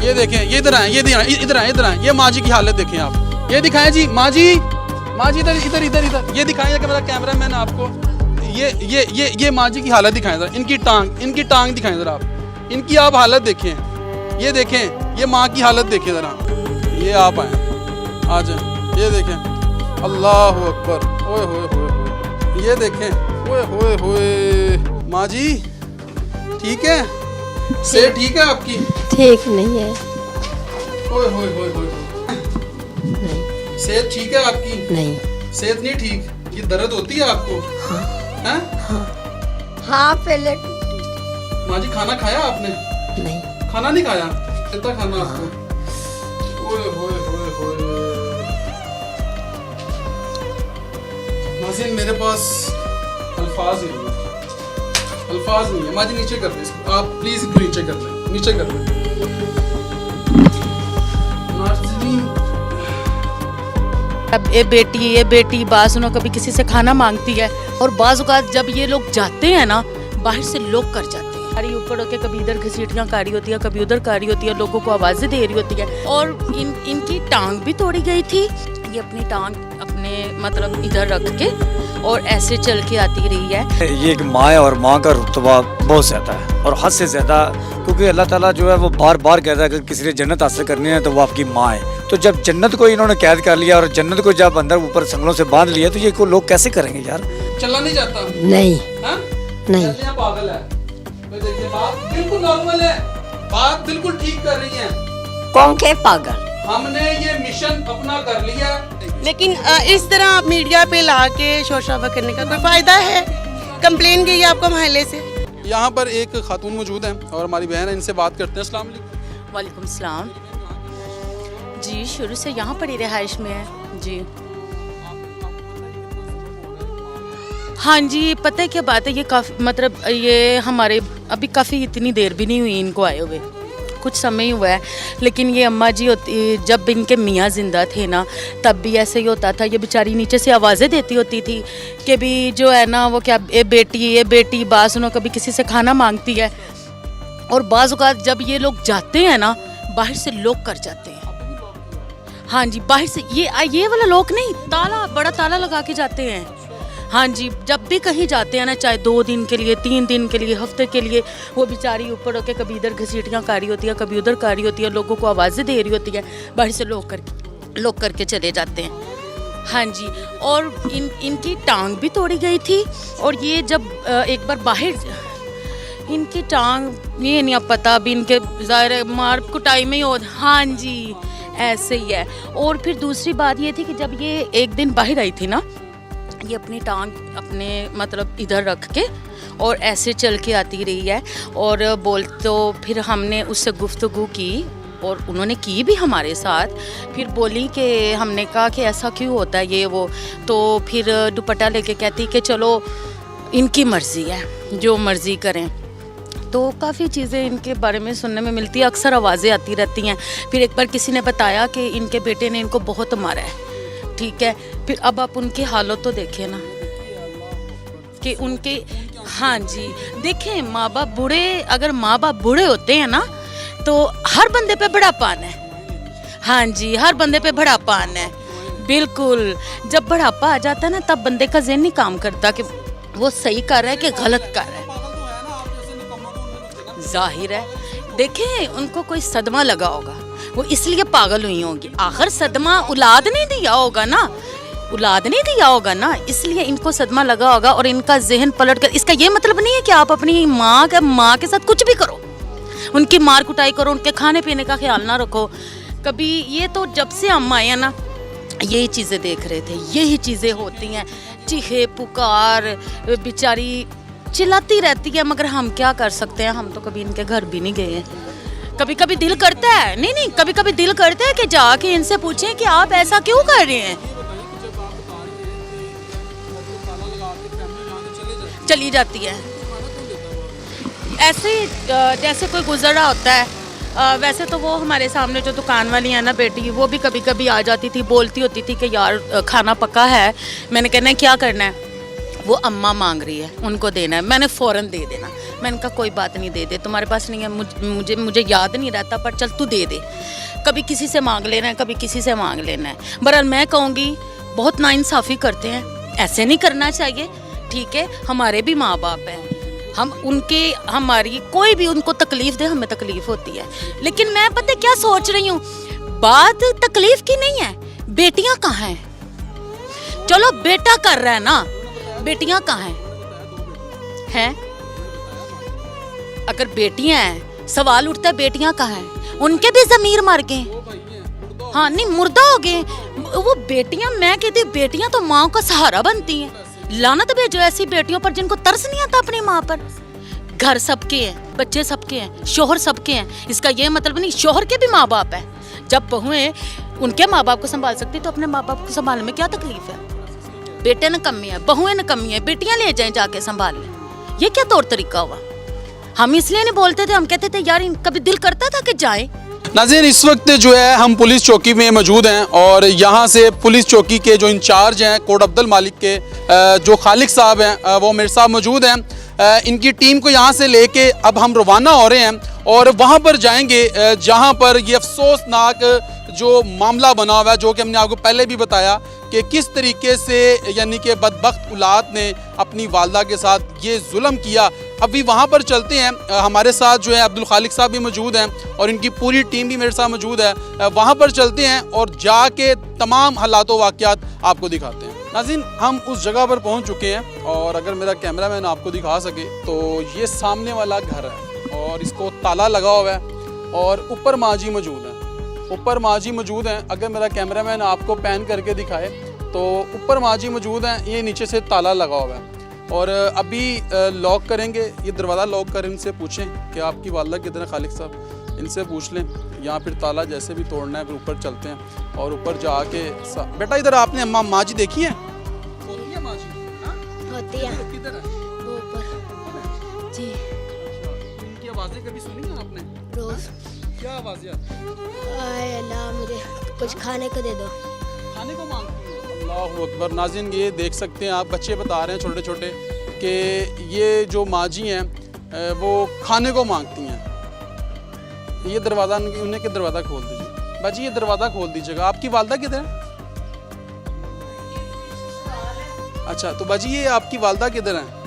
ये देखें, ये इधर आए, इधर आए, ये माँ जी की हालत देखें आप। ये दिखाएं जी, माँ जी इधर इधर इधर इधर, ये दिखाएं कि मेरा कैमरा मैन आपको ये माँ जी की हालत दिखाएं जरा। इनकी टांग दिखाएं जरा आप, इनकी आप हालत देखें। ये देखें, ये माँ की हालत देखें जरा। ये आप आए, आ जाए, ये देखें, अल्लाह अकबर, ओए होए होए, ये देखें, ओए होए होए। माँ जी ठीक है? सेहत ठीक है आपकी? ठीक नहीं है। ओए होए होए होए, नहीं सेहत ठीक है आपकी? नहीं। सेहत नहीं ठीक? ये दर्द होती है आपको? हाँ हैं? हाँ पहले। माँ जी खाना खाया आपने? नहीं। खाना नहीं खाया? कितना खाना आपको? ओए होए होए होए। नाज़रीन मेरे पास अल्फाज नहीं है, अल्फाज नहीं है। माँ जी नीचे कर दें इसको, आप प्लीज इसको नीचे कर लें, नीचे कर लें। नाज़रीन अब ये बेटी बाज़ उन्होंने कभी किसी से खाना मांगती है, और बाज़ औक़ात जब ये लोग जाते हैं ना, बाहर से लोग कर जाते हैं, हरी ऊपर होके कभी इधर घसीटियाँ कारी होती है, कभी उधर कारी होती है, लोगों को आवाज़ें दे रही होती है। और इनकी टांग भी तोड़ी गई थी। ये अपनी टांग अपने मतलब इधर रख के और ऐसे चल के आती रही है। ये एक माँ है और माँ का रुतबा बहुत ज़्यादा है, और हद से ज़्यादा, क्योंकि अल्लाह ताला जो है वो बार बार कहता है कि किसी ने जन्नत हासिल करनी है तो वो आपकी माँ है। तो जब जन्नत को इन्होंने कैद कर लिया और जन्नत को जब अंदर ऊपर संगलों से बांध लिया, तो ये को लोग कैसे करेंगे यार? चलना नहीं जाता? नहीं। हाँ? नहीं। कहते हैं पागल है। तो देखिए बात बिल्कुल नॉर्मल है, बात बिल्कुल ठीक कर रही है। कौन के पागल? हमने ये मिशन अपना कर लिया, लेकिन इस तरह मीडिया पे ला के शोर-शराबा करने का कोई फ़ायदा है? कंप्लेन गई है आपको मोहल्ले से? यहाँ पर एक खातून मौजूद है और हमारी बहन है, इनसे बात करते हैं। अस्सलाम वालेकुम। वालेकुम सलाम जी, शुरू से यहाँ पर ही रिहाइश में है जी। हाँ जी, पता है क्या बात है, ये काफ़ी मतलब ये हमारे अभी काफ़ी इतनी देर भी नहीं हुई इनको आए हुए, कुछ समय ही हुआ है। लेकिन ये अम्मा जी होती, जब इनके मियाँ ज़िंदा थे ना, तब भी ऐसे ही होता था। ये बेचारी नीचे से आवाज़ें देती होती थी कि भी जो है ना वो क्या, ये बेटी बाज़ उन्होंने कभी किसी से खाना मांगती है, और बाज़ औक़ात जब ये लोग जाते हैं ना, बाहर से लोग कर जाते हैं। हाँ जी, बाहर से ये वाला लोग नहीं, ताला, बड़ा ताला लगा के जाते हैं। हाँ जी, जब भी कहीं जाते हैं ना, चाहे 2 दिन के लिए, 3 दिन के लिए, हफ्ते के लिए, वो बेचारी ऊपर होके कभी इधर घसीटियाँ कारी होती है, कभी उधर कारी होती है, लोगों को आवाज़ें दे रही होती है, बाहर से लोग करके चले जाते हैं। हाँ जी, और इनकी टांग भी तोड़ी गई थी। और ये जब एक बार बाहर, इनकी टांग ये नहीं अब पता, अभी इनके ज़ाहिर मार कुटाई में ही हो। हाँ जी, ऐसे ही है। और फिर दूसरी बात ये थी कि जब ये एक दिन बाहर आई थी ना, ये अपनी टांग अपने मतलब इधर रख के और ऐसे चल के आती रही है, और तो फिर हमने उससे गुफ्तगू की, और उन्होंने की भी हमारे साथ। फिर बोली कि हमने कहा कि ऐसा क्यों होता है ये वो, तो फिर दुपट्टा लेके कहती कि चलो इनकी मर्ज़ी है, जो मर्ज़ी करें। तो काफ़ी चीज़ें इनके बारे में सुनने में मिलती है, अक्सर आवाज़ें आती रहती हैं। फिर एक बार किसी ने बताया कि इनके बेटे ने इनको बहुत मारा है, ठीक है। फिर अब आप उनकी हालत तो देखें ना, कि उनके, हाँ जी, देखें माँ बाप बूढ़े, अगर माँ बाप बूढ़े होते हैं ना, तो हर बंदे पे बड़ापन है। हाँ जी, हर बंदे पे बड़ापन है, बिल्कुल। जब बढ़ापा आ जाता है ना, तब बंदे का ज़हन नहीं काम करता कि वो सही कर रहा है कि गलत कर रहा है। जाहिर है, देखें उनको कोई सदमा लगा होगा, वो इसलिए पागल हुई होंगी। आखिर सदमा औलाद नहीं दिया होगा ना, इसलिए इनको सदमा लगा होगा, और इनका जहन पलट कर। इसका ये मतलब नहीं है कि आप अपनी माँ के साथ कुछ भी करो, उनकी मार कुटाई करो, उनके खाने पीने का ख्याल ना रखो कभी। ये तो जब से हम आए हैं ना, यही चीज़ें देख रहे थे, यही चीज़ें होती हैं। चीखे पुकार, बेचारी चिल्लाती रहती है, मगर हम क्या कर सकते हैं, हम तो कभी इनके घर भी नहीं गए हैं। कभी कभी दिल करता है, नहीं, कभी कभी दिल करता है कि जाके इनसे पूछें कि आप ऐसा क्यों कर रहे हैं। चली जाती है ऐसे जैसे कोई गुजर रहा होता है। वैसे तो वो हमारे सामने जो दुकान वाली है ना बेटी, वो भी कभी कभी आ जाती थी, बोलती होती थी कि यार खाना पका है। मैंने कहना है क्या करना है, वो अम्मा मांग रही है, उनको देना है, मैंने फ़ौरन दे देना। मैंने कहा कोई बात नहीं, दे दे, तुम्हारे पास नहीं है, मुझे याद नहीं रहता, पर चल तू दे दे। कभी किसी से मांग लेना है, कभी किसी से मांग लेना है। बहरहाल मैं कहूँगी बहुत नाइंसाफ़ी करते हैं, ऐसे नहीं करना चाहिए। ठीक है, हमारे भी माँ बाप हैं, हम उनके, हमारी कोई भी उनको तकलीफ़ दे, हमें तकलीफ़ होती है। लेकिन मैं पता क्या सोच रही हूँ, बात तकलीफ़ की नहीं है, बेटियाँ कहाँ हैं? चलो बेटा कर रहा है ना, बेटियां कहाँ हैं? अगर बेटियां हैं, सवाल उठता है बेटियां कहाँ हैं? उनके भी ज़मीर मर गए। हाँ नहीं, मुर्दा हो गए वो बेटियां। मैं कहती हूँ बेटियां तो माँ का सहारा बनती हैं। लानत भेजो ऐसी बेटियों पर जिनको तरस नहीं आता अपनी माँ पर। घर सबके हैं, बच्चे सबके हैं, शोहर सबके हैं, इसका ये मतलब नहीं शोहर के भी माँ बाप हैं। जब बहुएं उनके माँ बाप को संभाल सकती तो अपने माँ बाप को संभालने में क्या तकलीफ है? बेटे ने कमी है, बहुएं ने कमी है, बेटियां ले जाएं जाके संभाल लें। ये क्या तौर तरीका हुआ? हम इसलिए नहीं बोलते थे, हम कहते थे यार कभी दिल करता था कि जाएं। नाज़रीन, इस वक्त जो है हम पुलिस चौकी में मौजूद हैं और यहाँ से पुलिस चौकी के जो इंचार्ज हैं कोट अब्दुल मालिक के, जो खालिक साहब हैं, वो मेरे साथ मौजूद हैं। इनकी टीम को यहाँ से लेके अब हम रवाना हो रहे हैं और वहाँ पर जाएंगे जहाँ पर ये अफसोसनाक जो मामला बना हुआ है, जो कि हमने आपको पहले भी बताया कि किस तरीके से यानी कि बदबख्त औलाद ने अपनी वालदा के साथ ये जुल्म किया। अभी वहाँ पर चलते हैं, हमारे साथ जो है अब्दुल खालिक साहब भी मौजूद हैं और इनकी पूरी टीम भी मेरे साथ मौजूद है। वहाँ पर चलते हैं और जाके तमाम हालात व वाक़यात आपको दिखाते हैं। नाज़रीन, हम उस जगह पर पहुँच चुके हैं और अगर मेरा कैमरामैन आपको दिखा सके तो ये सामने वाला घर है और इसको ताला लगा हुआ है और ऊपर माँ जी मौजूद हैं। ऊपर माँ जी मौजूद हैं। अगर मेरा कैमरामैन आपको पैन करके दिखाए तो ऊपर माँ जी मौजूद हैं, ये नीचे से ताला लगा हुआ है और अभी लॉक करेंगे, ये दरवाज़ा लॉक कर इनसे पूछें कि आपकी वालदा किधर है खालिक साहब, इनसे पूछ लें। यहाँ फिर ताला जैसे भी तोड़ना है फिर ऊपर चलते हैं और ऊपर जाके बेटा इधर आपने माँ जी देखी है? होती है माँ जी? होती है किधर है? वो ऊपर जी। इनकी आवाज़ें कभी सुनी हैं आपने? रोज क्या आवाज़ें आती हैं? आए अल्लाह मुझे कुछ खाने को दे दो। खाने को मांगती हैं? अल्लाहु अकबर। नाज़रीन, ये देख सकते हैं आप, बच्चे बता रहे हैं छोटे छोटे कि ये जो माँ जी हैं वो खाने को मांगती हैं। ये दरवाज़ा उन्हें के दरवाज़ा खोल दीजिए बाजी, ये दरवाज़ा खोल दीजिएगा। आपकी वालदा किधर है? अच्छा, तो बाजी ये आपकी वालदा किधर है?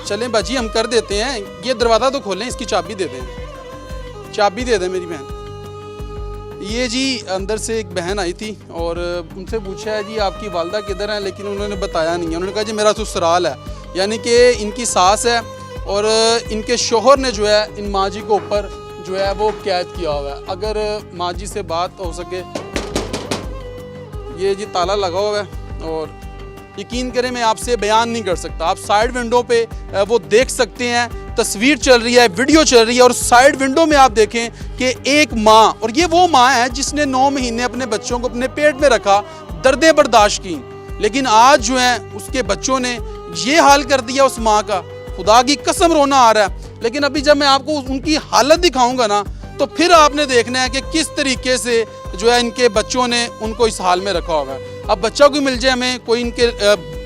चलें बाजी हम कर देते हैं, ये दरवाज़ा तो खोलें, इसकी चाबी दे दें, चाबी दे दें मेरी बहन। ये जी अंदर से एक बहन आई थी और उनसे पूछा है जी आपकी वालदा किधर है, लेकिन उन्होंने बताया नहीं है। उन्होंने कहा जी मेरा ससुराल है, यानी कि इनकी सास है और इनके शोहर ने जो है इन माँ जी को ऊपर जो है वो कैद किया हुआ है। अगर माँ जी से बात हो सके, ये जी ताला लगा हुआ है और यकीन करें मैं आपसे बयान नहीं कर सकता। आप साइड विंडो पे वो देख सकते हैं, तस्वीर चल रही है, वीडियो चल रही है और साइड विंडो में आप देखें कि एक माँ, और ये वो माँ है जिसने 9 महीने अपने बच्चों को अपने पेट में रखा, दर्दें बर्दाश्त की, लेकिन आज जो है उसके बच्चों ने ये हाल कर दिया उस माँ का। खुदा की कसम रोना आ रहा है। लेकिन अभी जब मैं आपको उनकी हालत दिखाऊंगा ना तो फिर आपने देखना है कि किस तरीके से जो है इनके बच्चों ने उनको इस हाल में रखा होगा। अब बच्चा कोई मिल जाए, हमें कोई इनके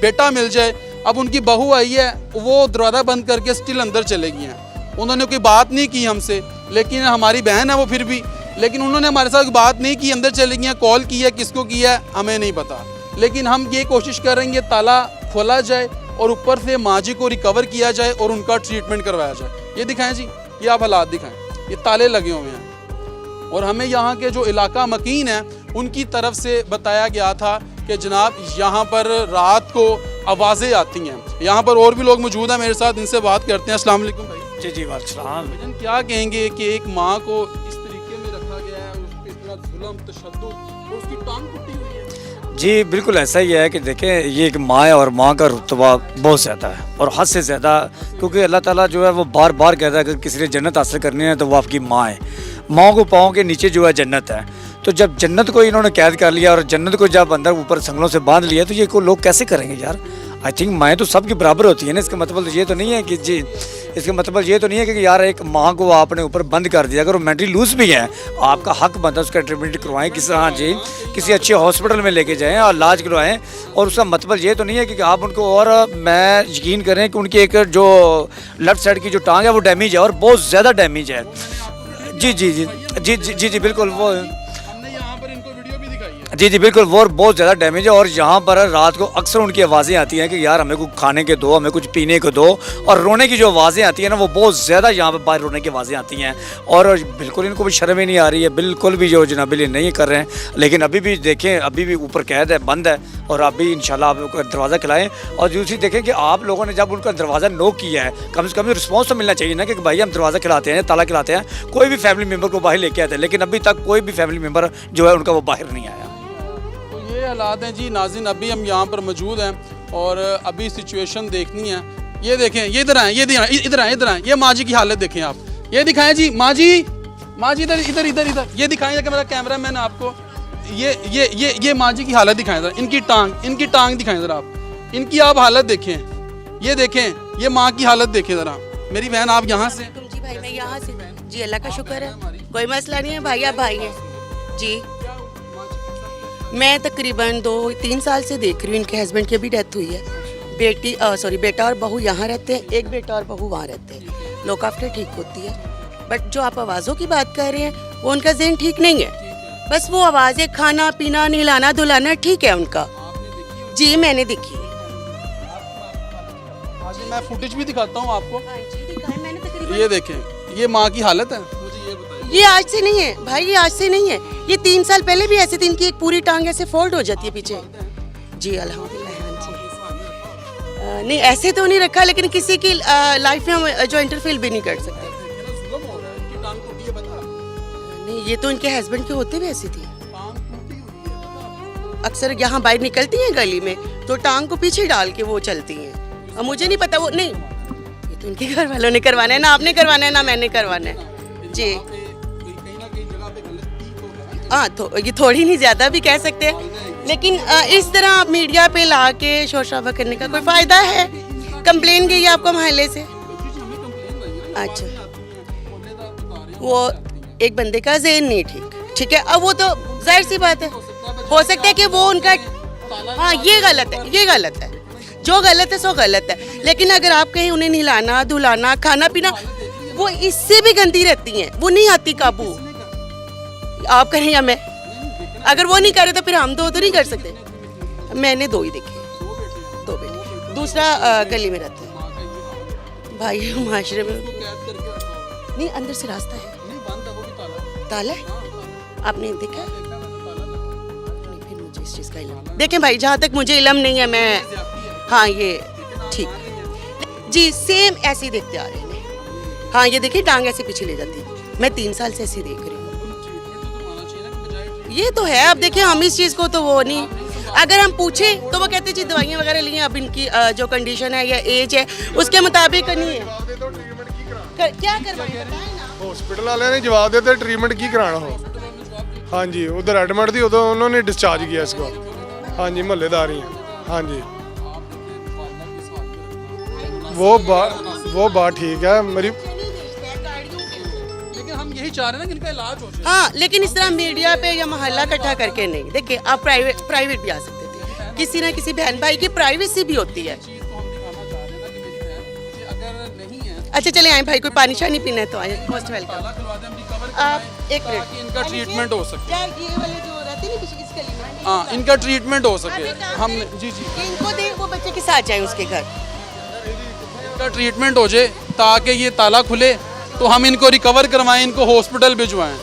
बेटा मिल जाए। अब उनकी बहू आई है, वो दरवाज़ा बंद करके स्टिल अंदर चले गई हैं। उन्होंने कोई बात नहीं की हमसे, लेकिन हमारी बहन है वो फिर भी, लेकिन उन्होंने हमारे साथ बात नहीं की, अंदर चले गई हैं। कॉल की है, किसको किया है हमें नहीं पता, लेकिन हम ये कोशिश करेंगे ताला खोला जाए और ऊपर से माँ जी को रिकवर किया जाए और उनका ट्रीटमेंट करवाया जाए। ये दिखाएं जी, ये आप हालात दिखाएं, ये ताले लगे हुए हैं और हमें यहाँ के जो इलाका मकीन है उनकी तरफ से बताया गया था कि जनाब यहाँ पर रात को आवाज़ें आती हैं। यहाँ पर और भी लोग मौजूद हैं मेरे साथ, इनसे बात करते हैं। अस्सलाम वालेकुम भाई। जी जी वालेकुम। भाईजान, क्या कहेंगे कि एक माँ को इस तरीके में रखा गया है, उस पर इतना जुल्म तशद्दुद और उसकी टांग टूटी हुई है? जी बिल्कुल ऐसा ही है कि देखें, ये एक माँ है और माँ का रुतबा बहुत ज़्यादा है और हद से ज़्यादा, क्योंकि अल्लाह ताला जो है वो बार बार कहता है कि किसी ने जन्नत हासिल करनी है तो वो आपकी माँ है। माँ को पाँव के नीचे जो है जन्नत है, तो जब जन्नत को इन्होंने कैद कर लिया और जन्नत को जब अंदर ऊपर संगलों से बांध लिया तो ये को लोग कैसे करेंगे यार? आई थिंक माएँ तो सबकी बराबर होती है ना, इसका मतलब ये तो नहीं है कि जी, इसका मतलब ये तो नहीं है कि यार एक माँ को आपने ऊपर बंद कर दिया, अगर वो मेंटली लूज भी है आपका हक बनता है उसका ट्रीटमेंट करवाएं किसी, हाँ जी, किसी अच्छे हॉस्पिटल में लेके जाएं और इलाज करवाएं। और उसका मतलब ये तो नहीं है कि आप उनको, और मैं यकीन करें कि उनकी एक जो लेफ्ट साइड की जो टांग है वो डैमेज है और बहुत ज़्यादा डैमेज है। जी जी जी जी जी जी जी बिल्कुल, वो हमने यहाँ पर इनको वीडियो भी दिखाई है। जी जी बिल्कुल, वो बहुत ज़्यादा डैमेज है। और यहाँ पर रात को अक्सर उनकी आवाज़ें आती हैं कि यार हमें कुछ खाने के दो, हमें कुछ पीने को दो, और रोने की जो आवाज़ें आती हैं ना वो बहुत ज़्यादा यहाँ पर बाहर रोने की आवाज़ें आती हैं। और बिल्कुल इनको भी शर्म ही नहीं आ रही है, बिल्कुल भी जो जनाबिल नहीं कर रहे हैं। लेकिन अभी भी देखें, अभी भी ऊपर कैद है, बंद है, और अभी इंशाल्लाह आप दरवाज़ा खिलाएँ। और दूसरी देखें कि आप लोगों ने जब उनका दरवाज़ा नॉक किया है, कम से कम रिस्पॉन्स तो मिलना चाहिए ना कि भाई हम दरवाज़ा खिलाते हैं, ताला खिलाते हैं, कोई भी फैमिली मेम्बर को बाहर लेके आते हैं। लेकिन अभी तक कोई भी फैमिली मेम्बर जो है उनका वो बाहर नहीं आया। तो ये हालात हैं जी नाज़रीन, अभी हम यहाँ पर मौजूद हैं और अभी सिचुएशन देखनी है। ये देखें, ये इधर आएँ, ये इधर आएँ, इधर आएँ, ये माँ जी की हालत देखें आप। ये दिखाएं जी, माँ जी इधर इधर इधर इधर, ये दिखाएं कि मेरा कैमरा मैन आपको ये माँ जी की हालत दिखाएं ज़रा, इनकी टांग दिखाएं ज़रा आप, इनकी आप हालत देखें, ये देखें, ये माँ की हालत देखें ज़रा। मेरी बहन आप यहाँ से? जी भाई मैं यहाँ से, जी अल्लाह का शुक्र है, कोई मसला नहीं है भाई, आप भाई हैं जी। मैं तकरीबन 2-3 साल से देख रही हूँ, इनके हस्बैंड की भी डेथ हुई है। बेटा और बहू यहाँ रहते हैं, एक बेटा और बहू वहाँ रहते हैं, लुक आफ्टर ठीक होती है। बट जो आप आवाज़ों की बात कर रहे हैं वो उनका जहन ठीक नहीं है, बस वो आवाज़ें, खाना पीना, नहलाना धुलाना ठीक है उनका। जी मैंने देखी है। मैं फुटेज भी दिखाता हूँ आपको, मैंने तकरीबन, ये देखें, ये माँ की हालत है। मुझे ये बताइए, ये आज से नहीं है भाई, ये आज से नहीं है, ये 3 साल पहले भी ऐसे थी, इनकी एक पूरी टांग ऐसे फोल्ड हो जाती है पीछे। जी अल्हम्दुलिल्लाह। नहीं ऐसे तो नहीं रखा, लेकिन किसी की लाइफ में हम जो इंटरफेयर भी नहीं कर सकते। नहीं ये तो इनके हस्बैंड के होते भी ऐसी थी, अक्सर यहाँ बाहर निकलती हैं गली में तो टांग को पीछे डाल के वो चलती हैं। अब मुझे नहीं पता, वो नहीं, ये तो इनके घर वालों ने करवाना है ना, आपने करवाना है ना मैंने करवाना है जी। हाँ तो ये थोड़ी नहीं, ज़्यादा भी कह सकते हैं, लेकिन इस तरह आप मीडिया पे ला के शोर शराबा करने का कोई फ़ायदा है? कंप्लेन गई है आपको मोहल्ले से? अच्छा, वो एक बंदे का ज़हन नहीं ठीक है, अब वो तो जाहिर सी बात है, हो सकता है कि वो उनका, हाँ ये गलत है, जो गलत है सो गलत है। लेकिन अगर आप कहीं उन्हें नहलाना धुलाना खाना पीना, वो इससे भी गंदी रहती हैं, वो नहीं आती काबू। आप करें या मैं, अगर वो नहीं करे तो फिर हम दो तो नहीं कर सकते। मैंने 2 ही देखे, 2 बेटे, दूसरा गली में रहता है भाई, माशरे में नहीं, अंदर से रास्ता है, ताला है, आपने देखा? नहीं फिर मुझे इस चीज़ का इल्म, देखें भाई जहाँ तक मुझे इल्म नहीं है, मैं हाँ ये ठीक जी, सेम ऐसे ही देखते आ रहे हैं। हाँ ये देखिए टांग ऐसे पीछे ले जाती है, मैं 3 साल से ऐसे देख रही हूँ। ये तो है, अब देखिए हम इस चीज़ को तो वो नहीं, अगर हम पूछे तो वो कहते जी दवाइयाँ वगैरह ली हैं, अब इनकी जो कंडीशन है या एज है उसके मुताबिक नहीं है। क्या करवाएं हॉस्पिटल वाले ने जवाब देते ट्रीटमेंट की कराना हो। हाँ जी उधर एडमिट थी, उधर उन्होंने डिस्चार्ज किया इसको। हाँ जी मोहल्लेदार ही हैं। हाँ जी वो बात ठीक है मेरी, लेकिन हम यही चाह रहे हैं ना कि इनका इलाज हो जाए। हाँ लेकिन इस तरह मीडिया पे या मोहल्ला इकट्ठा करके नहीं। देखिए आप प्राइवेट भी आ सकते थे, किसी ना किसी बहन भाई की प्राइवेसी भी होती है। अच्छा चले आए भाई, कोई पानी शानी पीना है तो आए, मोस्ट वेलकम। आप एक मिनट, इनका ट्रीटमेंट हो सके, यार ये वाले जो रहते हैं ना इस गली में, हाँ इनका ट्रीटमेंट हो सके, हम जी इनको दे वो बच्चे के साथ जाए उसके घर, इनका ट्रीटमेंट हो जाए ताकि ये ताला खुले तो हम इनको रिकवर करवाएं, इनको हॉस्पिटल भिजवाएं।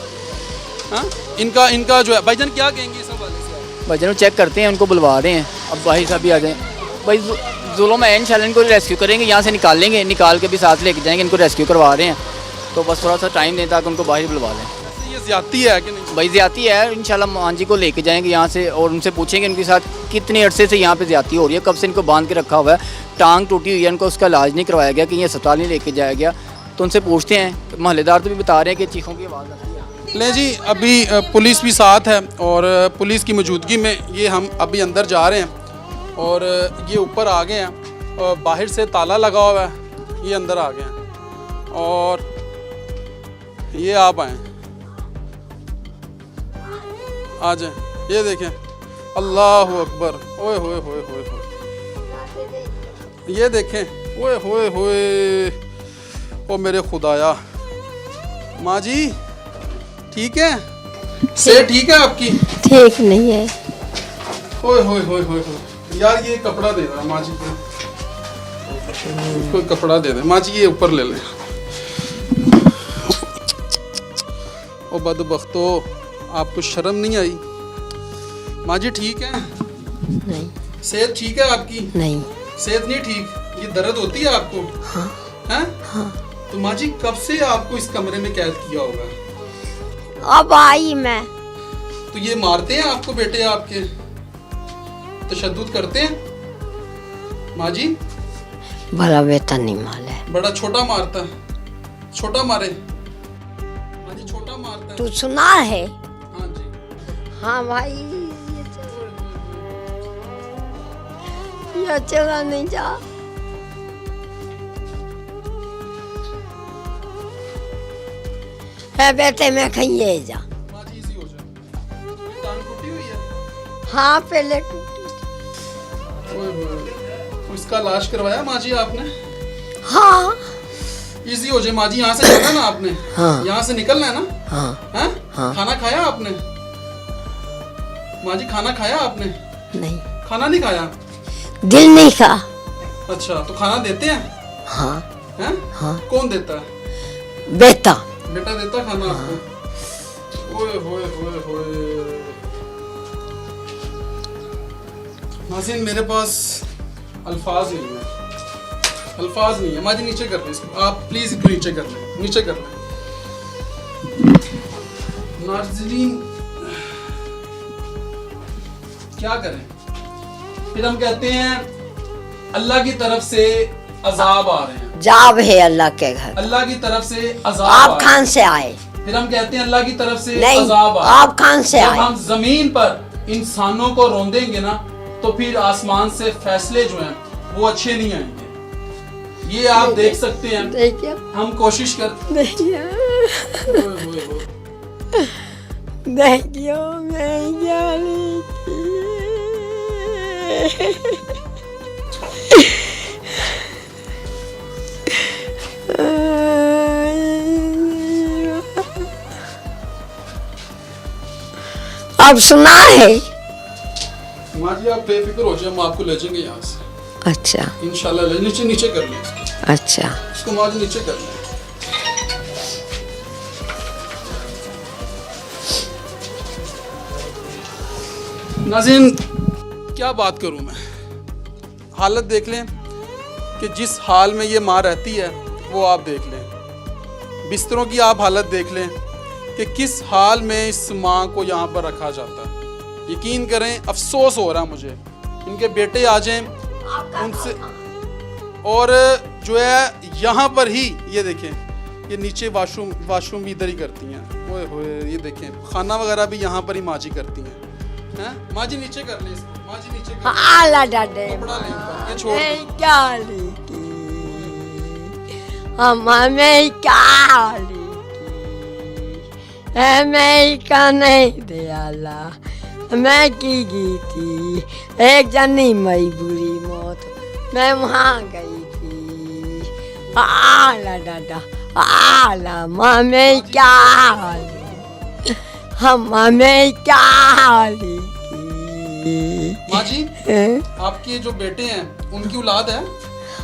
हाँ इनका जो है भाईजान क्या कहेंगे इस हवाले से? भाईजान चेक करते हैं, उनको बुलवा रहे हैं, अब भाई साहब भी आ जाएं। भाई जुल्म है, इंशाल्लाह इनको रेस्क्यू करेंगे, यहाँ से निकाल लेंगे, निकाल के भी साथ लेके जाएंगे, इनको रेस्क्यू करवा रहे हैं, तो बस थोड़ा सा टाइम दें ताकि उनको बाहर बुलवा लें। ये ज़्यादती है कि नहीं? भाई ज़्यादती है, इंशाल्लाह मां जी को लेके जाएंगे यहाँ से और उनसे पूछेंगे उनके साथ कितने अरसे से यहाँ पे ज़्यादती हो रही है, कब से इनको बांध के रखा हुआ है, टांग टूटी हुई है, इनको उसका इलाज नहीं करवाया गया, कहीं अस्पताल नहीं लेके जाया गया, तो उनसे पूछते हैं। मोहल्लेदार तो भी बता रहे हैं कि चीखों की आवाज़ आती है। ले जी अभी पुलिस भी साथ है और पुलिस की मौजूदगी में ये हम अभी अंदर जा रहे हैं और ये ऊपर आ गए हैं और बाहर से ताला लगा हुआ है, ये अंदर आ गए हैं और ये आप आए, आ जाए, ये देखें, अल्लाह अकबर, ओए होए होए होए होए, ये देखें, ओए होए होए, ओ मेरे खुदाया। माँ जी ठीक है, सेहत ठीक है आपकी? ठीक नहीं है। ओए होए होए होए होए, यार ये कपड़ा दे दो माँ जी को, कोई कपड़ा दे दे माँ जी, ये ऊपर ले ले। ओ बदबख्तो, आपको शर्म नहीं आई? माँ जी ठीक है? नहीं सेहत ठीक है आपकी? नहीं। सेहत नहीं ठीक, ये दर्द होती है आपको? हाँ हैं? हाँ। तो माँ जी कब से आपको इस कमरे में कैद किया होगा? अब आई मैं। तो ये मारते हैं आपको बेटे आपके, तशद्दुद करते हैं? माँ जी बड़ा बेटा नहीं माले। बड़ा छोटा मारता है, छोटा मारे? माँ जी छोटा मारता है? तू सुना है? हाँ जी। हाँ भाई, ये चला नहीं जा। है बेटे मैं कहीं ये जा। माँ जी इजी हो जाए, ये टांग टूटी हुई है? हाँ पहले टूटी। ओए होए, तो इसका इलाज करवाया माँ जी आपने? हाँ इजी हो जाए माँ जी, यहाँ से जाना ना आपने? हाँ। यहाँ से निकलना है ना? हाँ हैं? हाँ। खाना खाया आपने? माँ जी खाना खाया आपने? नहीं, खाना नहीं खाया? दिल नहीं खा। अच्छा, तो खाना देते हैं? हाँ हैं? हाँ। कौन देता है? बेटा। बेटा देता खाना आपको? ओए होए होए होए। नाज़रीन मेरे पास अल्फाज नहीं है, अल्फाज नहीं है। माँ जी नीचे कर लें इसको, आप प्लीज इसको नीचे कर लें, नीचे कर लें। नाज़रीन क्या करें, फिर हम कहते हैं अल्लाह की तरफ से अजाब आ रहे हैं, जाब है अल्लाह के घर। अल्लाह की तरफ से अजाब आ आप रहे खान से आए? हैं। फिर हम कहते हैं अल्लाह की तरफ से नहीं, अजाब आ रहे हैं। आप खान से जब आए? हम जमीन पर इंसानों को रोंदेंगे ना, तो फिर आसमान से फैसले जो हैं वो अच्छे नहीं आएंगे। ये आप देख सकते हैं, देखिए हम कोशिश कर देखिए देखियो मैं जा रही अब सुना है? माँ जी आप बेफिक्र हो जाए, हम आपको ले जाएंगे यहाँ से अच्छा इंशाल्लाह। नीचे नीचे कर लें इसको, अच्छा। इसको माँ जी नीचे कर लें। नाज़रीन क्या बात करूं मैं, हालत देख लें कि जिस हाल में ये माँ रहती है वो आप देख लें, बिस्तरों की आप हालत देख लें कि किस हाल में इस माँ को यहाँ पर रखा जाता है। यकीन करें अफसोस हो रहा है मुझे, इनके बेटे आ जाएं उनसे, और जो है यहाँ पर ही ये देखें, ये नीचे वाशरूम भी इधर ही करती हैं। ओए होए, ये देखें खाना वगैरह भी यहाँ पर ही माँ जी करती हैं। हैं माँ जी नीचे कर ले इसको, माँ जी नीचे कर ले। आला डाडे कपड़ा ले ऊपर, ये छोड़ दो। मैं क्या लिखी हमें क्या लिखी है मैं का नहीं दे आला मैं की गई थी एक जनी मई बुरी मौत मैं वहाँ गई थी। आला डाडा आला हमें क्या हम हमें क्या लिखी। माँ जी आपके जो बेटे हैं उनकी औलाद है?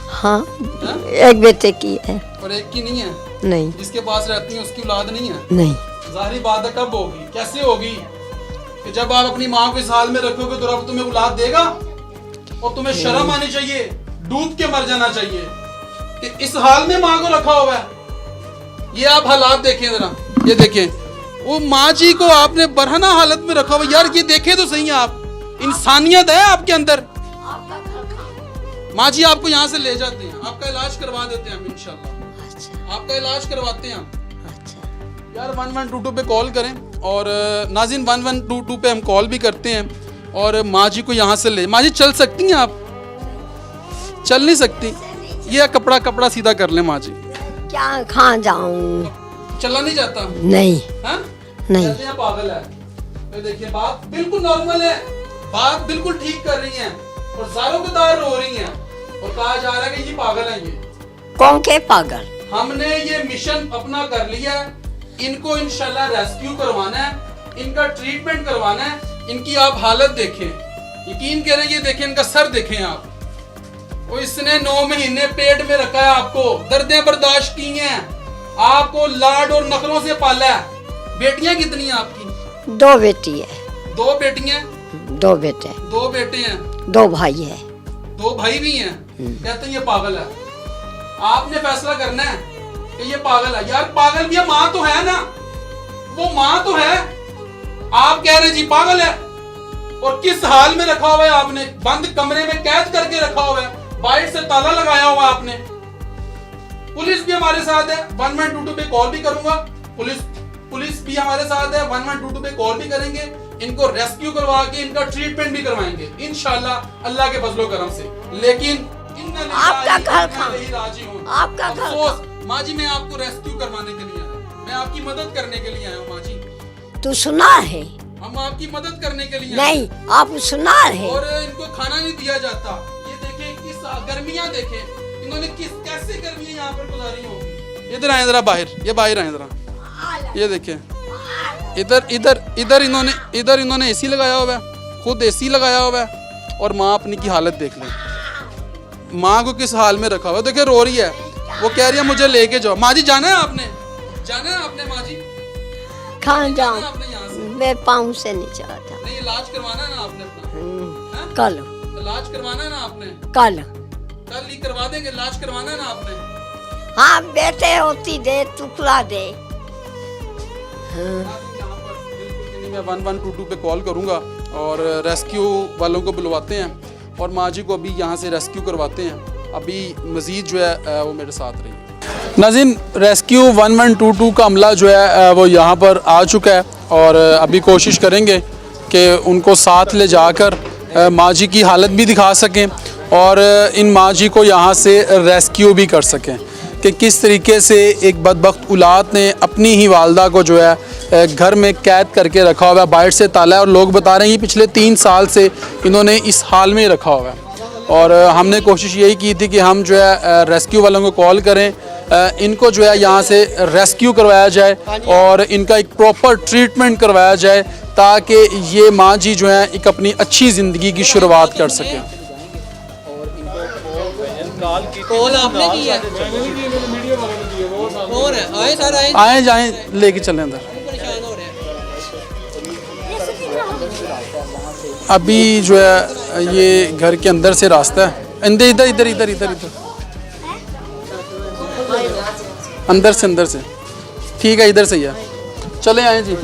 हाँ हैं? एक बेटे की है। और एक की नहीं है? नहीं जिसके पास रहती है उसकी औलाद नहीं है? नहीं। जाहिर बात है कब होगी, कैसे होगी कि जब आप अपनी माँ को इस हाल में रखोगे तो रब तुम्हें औलाद देगा? और तुम्हें शर्म आनी चाहिए, डूब के मर जाना चाहिए कि इस हाल में माँ को रखा हुआ है। ये आप हालात देखें जरा, ये देखें वो माँ जी को आपने बरहना हालत में रखा हुआ। यार ये देखे तो सही आप, इंसानियत है आपके अंदर। माँ जी आपको यहाँ से ले जाते हैं, आपका इलाज करवा देते हैं हम इंशाल्लाह। अच्छा आपका इलाज करवाते हैं हम। अच्छा यार 1122 पे कॉल करें, और नाज़रीन 1122 पे हम कॉल भी करते हैं और माँ जी को यहाँ से ले। माँ जी चल सकती हैं आप? चल नहीं सकती। ये कपड़ा सीधा कर ले माँ जी। क्या कहाँ जाऊँ? चला नहीं जाता? नहीं हाँ? नहीं। कहते हैं पागल है। तो देखिए बात बिल्कुल नॉर्मल है, बात बिल्कुल ठीक कर रही हैं और ज़ारों-कदार रो रही हैं और कहा जा रहा है कि ये पागल है। ये कौन के पागल? हमने ये मिशन अपना कर लिया है, इनको इंशाल्लाह रेस्क्यू करवाना है, इनका ट्रीटमेंट करवाना है। इनकी आप हालत देखें, यकीन करें, ये देखें इनका सर देखें आप। और इसने 9 महीने पेट में रखा है, आपको दर्दें बर्दाश्त की हैं, आपको लाड और नखरों से पाला है। बेटियां कितनी हैं आपकी? 2 बेटी है। 2 बेटियां? 2 बेटे। 2 बेटे हैं। 2 भाई है। 2 भाई भी हैं। कहते हैं ये पागल है। आपने फैसला करना है कि ये पागल है। यार पागल भी माँ तो है ना, वो माँ तो है। आप कह रहे जी पागल है, और किस हाल में रखा हुआ है आपने? बंद कमरे में कैद करके रखा हुआ है, बाहर से ताला लगाया हुआ है आपने। पुलिस भी हमारे साथ है, 1122 पे कॉल भी करूंगा। पुलिस भी हमारे साथ है, 1122 पे कॉल भी करेंगे। इनको रेस्क्यू करवा के इनका ट्रीटमेंट भी करवाएंगे इंशाल्लाह अल्लाह के फजलो करम से। लेकिन आपका घर कहाँ? राजी हूँ। आपका घर अफसोस माँ जी, मैं आपको रेस्क्यू करवाने के लिए आया, मैं आपकी मदद करने के लिए आया हूँ माँ जी। तू सुना है? हम आपकी मदद करने के लिए नहीं, आप सुना है? और इनको खाना नहीं दिया जाता। ये देखें किस गर्मियाँ देखें, इन्होंने कैसे गर्मियाँ यहाँ पर गुजारी होंगी। इधर आए जरा बाहर, ये बाहर आए जरा, ये देखें इधर इन्होंने एसी लगाया हुआ है, खुद एसी लगाया हुआ है, और माँ अपनी की हालत देख लें। माँ को किस हाल में रखा हुआ है, देखिए रो रही है। वो कह रही है मुझे लेके जाओ। माँ जी जाना है आपने माँ जी? कहाँ जाऊँ? आपने यहाँ से मैं पाँव से नहीं चलाता। नहीं, इलाज करवाना है ना आपने अपना? हाँ? कल इलाज करवाना है ना आपने? कल कल ही करवा देंगे, इलाज करवाना है ना आपने? हाँ बेटे होती दे, टुकड़ा दे। मैं 1122 पे कॉल करूंगा और रेस्क्यू वालों को बुलवाते हैं और माँ जी को अभी यहाँ से रेस्क्यू करवाते हैं। अभी मज़ीद जो है वो मेरे साथ रही। नाज़रीन, रेस्क्यू 1122 का अमला जो है वो यहाँ पर आ चुका है और अभी कोशिश करेंगे कि उनको साथ ले जाकर माँ जी की हालत भी दिखा सकें और इन माँ जी को यहाँ से रेस्क्यू भी कर सकें कि किस तरीके से एक बदबख्त औलाद ने अपनी ही वालदा को जो है घर में कैद करके रखा हुआ है, बाहर से ताला है, और लोग बता रहे हैं कि पिछले 3 साल से इन्होंने इस हाल में रखा हुआ है। और हमने कोशिश यही की थी कि हम जो है रेस्क्यू वालों को कॉल करें, इनको जो है यहाँ से रेस्क्यू करवाया जाए और इनका एक प्रॉपर ट्रीटमेंट करवाया जाए ताकि ये माँ जी जो है एक अपनी अच्छी ज़िंदगी की शुरुआत कर सकें। कॉल आपने की है? कौन है? आए सर, आए। आए जाएं, लेके चलें अंदर। परेशान हो रहे हैं। अभी जो है ये घर के अंदर से रास्ता है, इधर अंदर से ठीक है, इधर से ही है। चले आए जी।